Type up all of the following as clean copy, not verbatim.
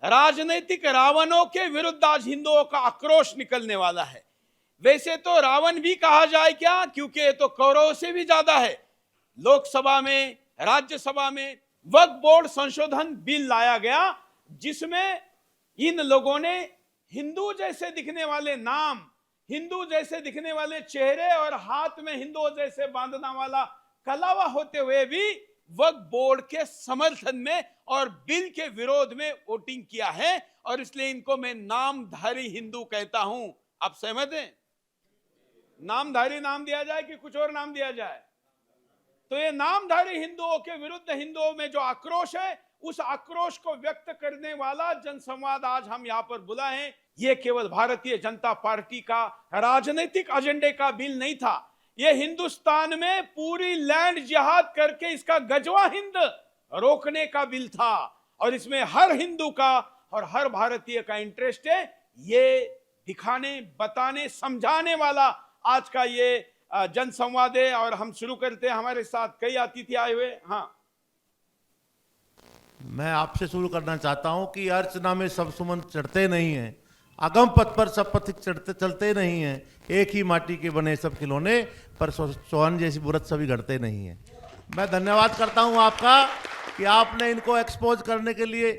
राजनीतिक रावणों के विरुद्ध आज हिंदुओं का आक्रोश निकलने वाला है। वैसे तो रावण भी कहा जाए क्या, क्योंकि ये तो कौरव से भी ज्यादा है। लोकसभा में, राज्यसभा में वक्फ बोर्ड संशोधन बिल लाया गया, जिसमें इन लोगों ने हिंदू जैसे दिखने वाले नाम, हिंदू जैसे दिखने वाले चेहरे और हाथ में हिंदुओं जैसे बांधना वाला कलावा होते हुए भी वक्फ बोर्ड के समर्थन में और बिल के विरोध में वोटिंग किया है, और इसलिए इनको मैं नामधारी हिंदू कहता हूं। आप सहमत हैं? नामधारी नाम दिया जाए कि कुछ और नाम दिया जाए? तो ये नामधारी हिंदुओं के विरुद्ध हिंदुओं में जो आक्रोश है, उस आक्रोश को व्यक्त करने वाला जनसंवाद आज हम यहां पर बुलाए हैं। ये केवल भारतीय जनता पार्टी का राजनीतिक एजेंडे का बिल नहीं था, ये हिंदुस्तान में पूरी लैंड जिहाद करके इसका गजवा हिंद रोकने का बिल था, और इसमें हर हिंदू का और हर भारतीय का इंटरेस्ट है। ये दिखाने, बताने, समझाने वाला आज का ये जनसंवाद है, और हम शुरू करते हैं। हमारे साथ कई अतिथि आए हुए। हाँ, मैं आपसे शुरू करना चाहता हूं कि अर्चना में सब सुमन चढ़ते नहीं हैं, अगम पथ पर सब पथिक चलते नहीं हैं, एक ही माटी के बने सब खिलौने पर सोहन जैसी बुरत सभी घड़ते नहीं हैं। मैं धन्यवाद करता हूं आपका कि आपने इनको एक्सपोज करने के लिए,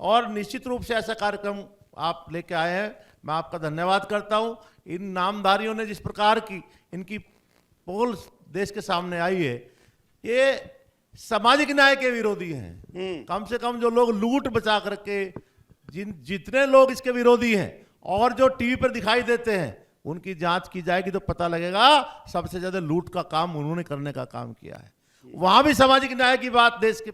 और निश्चित रूप से ऐसा कार्यक्रम आप लेके आए हैं, मैं आपका धन्यवाद करता हूं। इन नामधारियों ने जिस प्रकार की इनकी पोल देश के सामने आई है, ये सामाजिक न्याय के विरोधी हैं। कम से कम जो लोग लूट बचा करके, जितने लोग इसके विरोधी हैं और जो टीवी पर दिखाई देते हैं, उनकी जांच की जाएगी तो पता लगेगा सबसे ज्यादा लूट का काम उन्होंने करने का काम किया है। वहां भी सामाजिक न्याय की बात देश के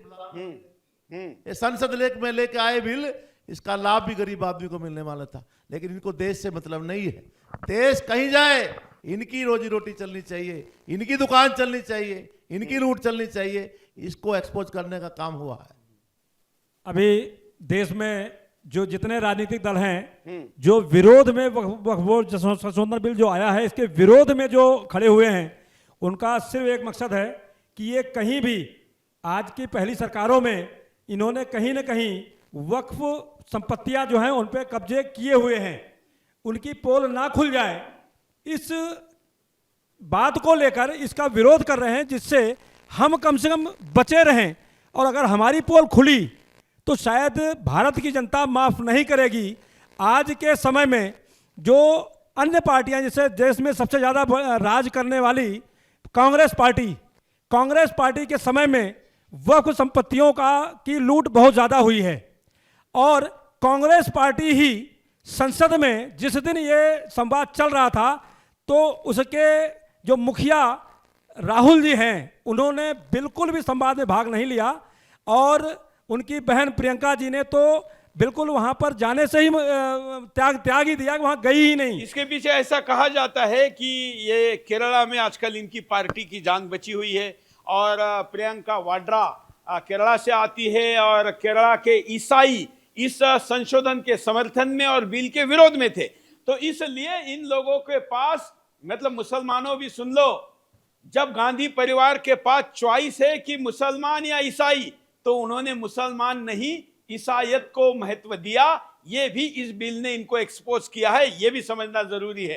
ये संसद में लेके आए बिल, इसका लाभ भी गरीब आदमी को मिलने वाला था, लेकिन इनको देश से मतलब नहीं है। देश कहीं जाए, इनकी रोजी रोटी चलनी चाहिए, इनकी दुकान चलनी चाहिए, इनकी लूट चलनी चाहिए, इसको एक्सपोज करने का काम हुआ है। अभी देश में जो जितने राजनीतिक दल हैं, जो विरोध में वक्फ बोर्ड संशोधन बिल जो आया है, इसके विरोध में जो खड़े हुए हैं, उनका सिर्फ एक मकसद है कि ये कहीं भी, आज की पहली सरकारों में इन्होंने कहीं ना कहीं वक्फ संपत्तियां जो हैं उन पे कब्जे किए हुए हैं, उनकी पोल ना खुल जाए, इस बात को लेकर इसका विरोध कर रहे हैं, जिससे हम कम से कम बचे रहें। और अगर हमारी पोल खुली तो शायद भारत की जनता माफ़ नहीं करेगी। आज के समय में जो अन्य पार्टियां, जैसे देश में सबसे ज़्यादा राज करने वाली कांग्रेस पार्टी के समय में वक्फ संपत्तियों की लूट बहुत ज़्यादा हुई है, और कांग्रेस पार्टी ही संसद में जिस दिन ये संवाद चल रहा था, तो उसके जो मुखिया राहुल जी हैं, उन्होंने बिल्कुल भी संवाद में भाग नहीं लिया, और उनकी बहन प्रियंका जी ने तो बिल्कुल वहां पर जाने से ही त्याग ही दिया, वहां गई ही नहीं। इसके पीछे ऐसा कहा जाता है कि ये केरला में आजकल इनकी पार्टी की जान बची हुई है, और प्रियंका वाड्रा केरला से आती है, और केरला के ईसाई इस संशोधन के समर्थन में और बिल के विरोध में थे। तो इसलिए इन लोगों के पास, मतलब मुसलमानों भी सुन लो, जब गांधी परिवार के पास चॉइस है कि मुसलमान या ईसाई, तो उन्होंने मुसलमान नहीं, ईसाईयत को महत्व दिया। ये भी इस बिल ने इनको एक्सपोज किया है, ये भी समझना जरूरी है।